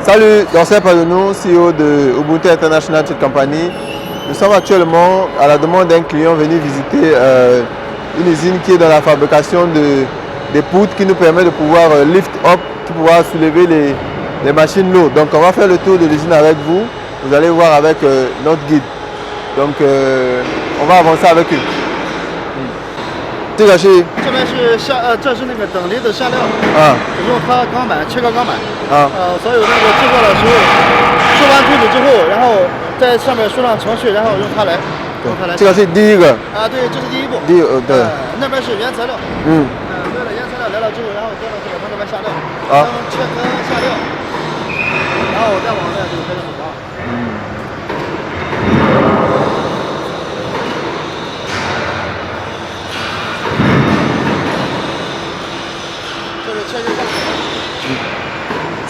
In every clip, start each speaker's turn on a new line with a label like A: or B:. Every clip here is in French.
A: Salut, Dorcel Padonou, CEO de Ubuntu International Trade Company. Nous sommes actuellement à la demande d'un client venu visiter une usine qui est dans la fabrication des poutres qui nous permet de pouvoir lift up, de pouvoir soulever les machines lourdes. Donc on va faire le tour de l'usine avec vous. Vous allez voir avec notre guide. Donc on va avancer avec eux. 这个是
B: 这边是这是那个等离子下料
A: 啊，
B: 用它钢板切割钢板
A: 啊，
B: 所有那个制作的时候，做完图纸之后，然后在上面输上程序，然后用它来
A: 这个是第一个
B: 啊，对，这是第一步。
A: 对，
B: 那边是原材料。对了，原材料来了之后，然后搁到这个它这边下料，然后切割下料，然后再往外就开始组装。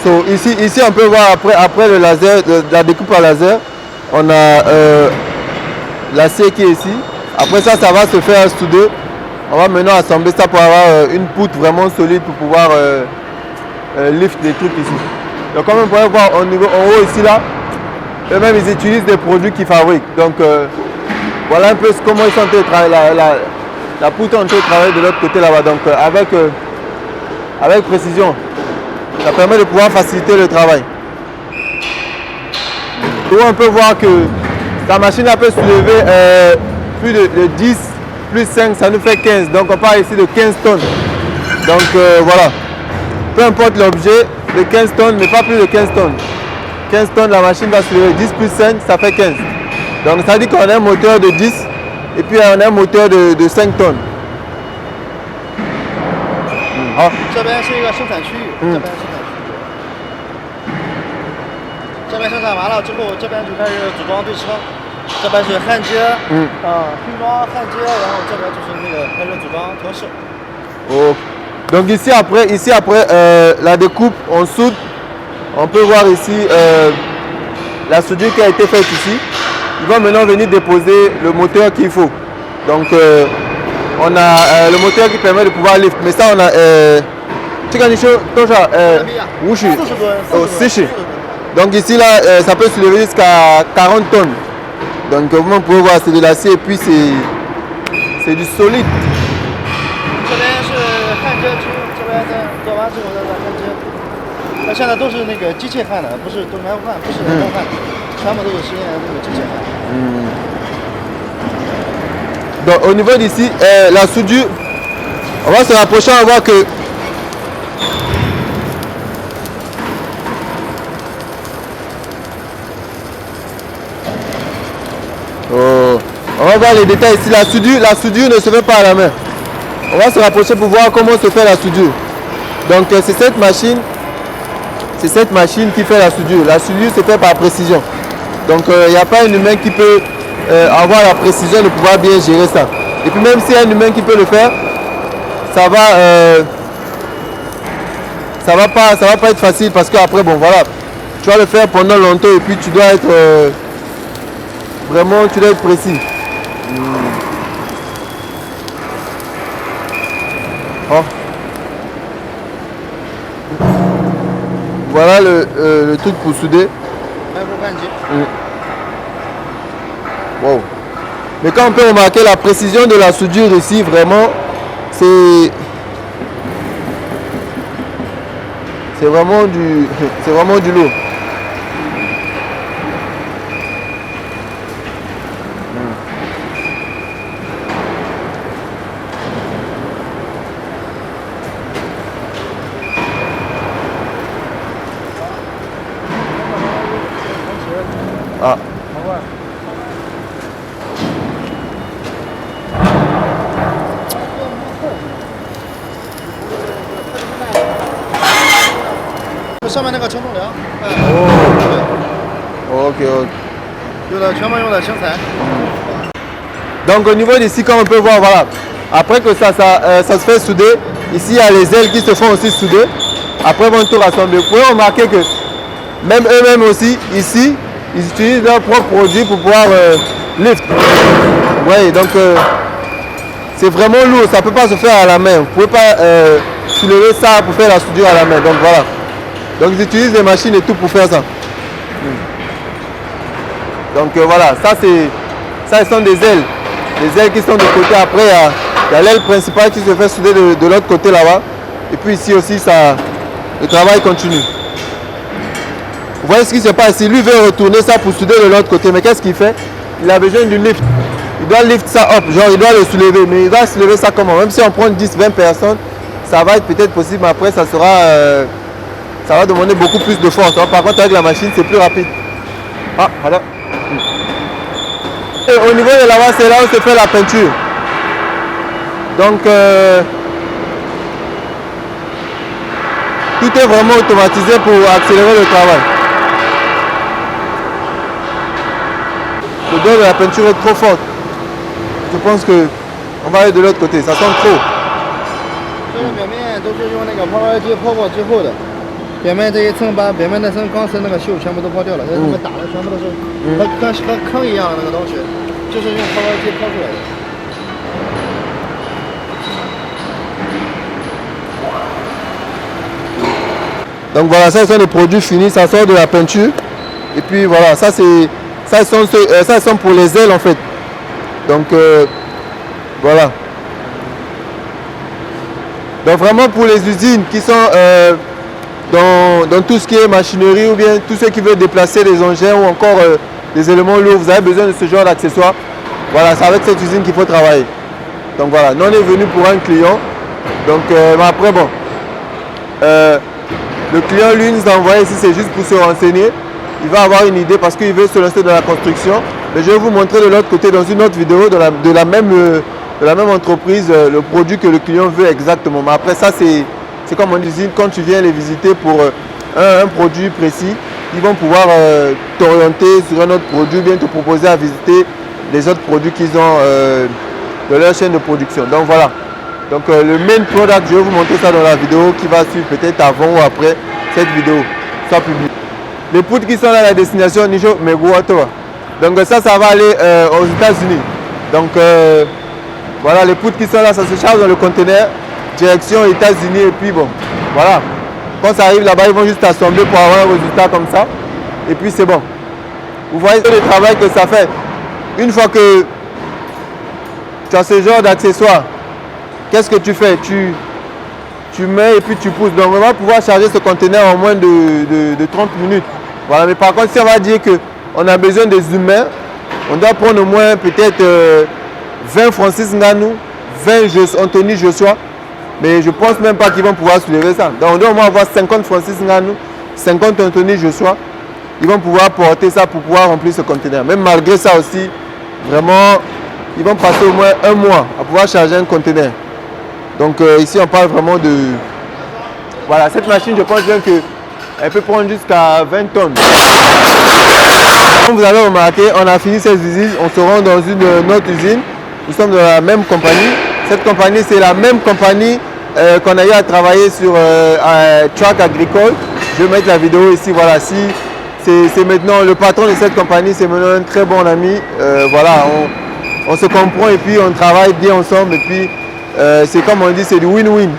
A: So, ici on peut voir après le laser, la découpe à laser, on a l'acier qui est ici. Après ça va se faire souder. On va maintenant assembler ça pour avoir une poutre vraiment solide pour pouvoir lift les trucs ici. Donc comme on peut voir en haut ici là, eux-mêmes ils utilisent des produits qu'ils fabriquent. Donc voilà un peu comment ils sont en train de travailler, la poutre est en train de travailler de l'autre côté là-bas. Donc avec précision. Ça permet de pouvoir faciliter le travail. Où on peut voir que la machine peut soulever plus de 10 plus 5, ça nous fait 15. Donc on parle ici de 15 tonnes. Donc voilà. Peu importe l'objet, de 15 tonnes, mais pas plus de 15 tonnes. 15 tonnes, la machine va soulever 10 plus 5, ça fait 15. Donc ça dit qu'on a un moteur de 10 et puis on a un moteur de 5 tonnes. 好，
B: 这边是一个生产区域，这边生产完了之后，这边就开始组装对车，这边是焊接，拼装焊接，然后这边就是那个开始组装调试。
A: Oh. Donc ici après la découpe, on soude. On peut voir ici la soudure qui a été faite ici. Ils vont maintenant venir déposer le moteur qu'il faut. Donc on a le moteur qui permet de pouvoir lift, mais ça on a donc ici là ça peut soulever jusqu'à 40 tonnes. Donc vous pouvez voir c'est de l'acier et puis c'est du solide.
B: 这边是焊接区，这边在做完之后再焊接。那现在都是那个机器焊的，不是都人焊，不是人工焊的，全部都是实验那个机器焊。
A: Donc au niveau d'ici, la soudure, on va se rapprocher, on va voir que on va voir les détails ici. La soudure ne se fait pas à la main. On va se rapprocher pour voir comment se fait la soudure. Donc c'est cette machine qui fait la soudure. La soudure se fait par précision. Donc il n'y a pas un humain qui peut avoir la précision de pouvoir bien gérer ça. Et puis même s'il y a un humain qui peut le faire, ça va pas être facile parce qu'après bon voilà, tu vas le faire pendant longtemps et puis tu dois être vraiment précis. Oh. Voilà le truc pour souder. Wow. Mais quand on peut remarquer la précision de la soudure ici, vraiment, c'est vraiment du lourd. Ah. Ok. Donc au niveau d'ici, comme on peut voir, voilà, après que ça se fait souder, ici il y a les ailes qui se font aussi souder. Après ils vont tout rassembler. Vous pouvez remarquer que même eux-mêmes aussi, ici, ils utilisent leurs propres produits pour pouvoir lift. Oui, donc c'est vraiment lourd, ça ne peut pas se faire à la main. Vous ne pouvez pas soulever ça pour faire la soudure à la main. Donc voilà. Donc ils utilisent des machines et tout pour faire ça. Donc voilà, ça ce sont des ailes. Les ailes qui sont de côté. Après il y a l'aile principale qui se fait souder de l'autre côté là-bas. Et puis ici aussi le travail continue. Vous voyez ce qui se passe ici. Lui veut retourner ça pour souder de l'autre côté. Mais qu'est-ce qu'il fait? Il a besoin d'une lift. Il doit lift ça up. Genre il doit le soulever. Mais il doit soulever ça comment? Même si on prend 10-20 personnes, ça va être peut-être possible. Mais après ça va demander beaucoup plus de force. Par contre avec la machine c'est plus rapide. Ah voilà. Et au niveau de l'avant, c'est là où se fait la peinture. Donc tout est vraiment automatisé pour accélérer le travail. L'odeur de la peinture est trop forte. Je pense que on va aller de l'autre côté, ça sent trop.
B: 这个表面都是用那个抛光机抛过之后的，表面这一层把表面那层钢丝那个锈全部都抛掉了，这他们打的全部都是和坑一样的那个东西，就是用抛光机抛出来的。
A: Donc voilà, ça sont les produits finis, ça sort de la peinture. Et puis voilà, ça sont pour les ailes en fait. Donc voilà. Donc vraiment pour les usines qui sont dans tout ce qui est machinerie ou bien tous ceux qui veulent déplacer des engins ou encore des éléments lourds, vous avez besoin de ce genre d'accessoires. Voilà, c'est avec cette usine qu'il faut travailler. Donc voilà, nous on est venu pour un client. Donc mais après bon. Le client, lui, nous a envoyé ici, c'est juste pour se renseigner. Il va avoir une idée parce qu'il veut se lancer dans la construction. Mais je vais vous montrer de l'autre côté dans une autre vidéo de la même entreprise, le produit que le client veut exactement. Mais après ça, c'est comme en usine, quand tu viens les visiter pour un produit précis, ils vont pouvoir t'orienter sur un autre produit, bien te proposer à visiter les autres produits qu'ils ont de leur chaîne de production. Donc voilà. Donc le main product, je vais vous montrer ça dans la vidéo qui va suivre peut-être avant ou après cette vidéo, soit publiée. Les poutres qui sont à la destination Nijo Meguatoa. Donc ça va aller aux États-Unis. Donc voilà, les poutres qui sont là, ça se charge dans le conteneur, direction États-Unis et puis bon, voilà. Quand ça arrive là-bas, ils vont juste assembler pour avoir un résultat comme ça. Et puis c'est bon. Vous voyez le travail que ça fait. Une fois que tu as ce genre d'accessoires, qu'est-ce que tu fais? Tu mets et puis tu pousses. Donc on va pouvoir charger ce conteneur en moins de 30 minutes. Voilà, mais par contre si on va dire qu'on a besoin des humains, on doit prendre au moins peut-être 20 Francis Ngannou, 20 Anthony Joshua. Mais je ne pense même pas qu'ils vont pouvoir soulever ça. Donc on doit au moins avoir 50 Francis Ngannou, 50 Anthony Joshua. Ils vont pouvoir porter ça pour pouvoir remplir ce conteneur. Même malgré ça aussi, vraiment, ils vont passer au moins un mois à pouvoir charger un conteneur. Donc ici on parle vraiment de... Voilà, cette machine je pense bien qu'elle peut prendre jusqu'à 20 tonnes. Comme vous avez remarqué, on a fini cette usine, on se rend dans une autre usine. Nous sommes de la même compagnie. Cette compagnie c'est la même compagnie qu'on a eu à travailler sur Track Agricole. Je vais mettre la vidéo ici, voilà. Si c'est maintenant le patron de cette compagnie, c'est maintenant un très bon ami. Voilà, on se comprend et puis on travaille bien ensemble et puis c'est comme on dit, c'est du win-win.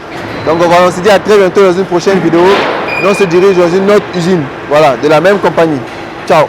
A: Donc on se dit à très bientôt dans une prochaine vidéo. Nous on se dirige dans une autre usine, voilà, de la même compagnie. Ciao.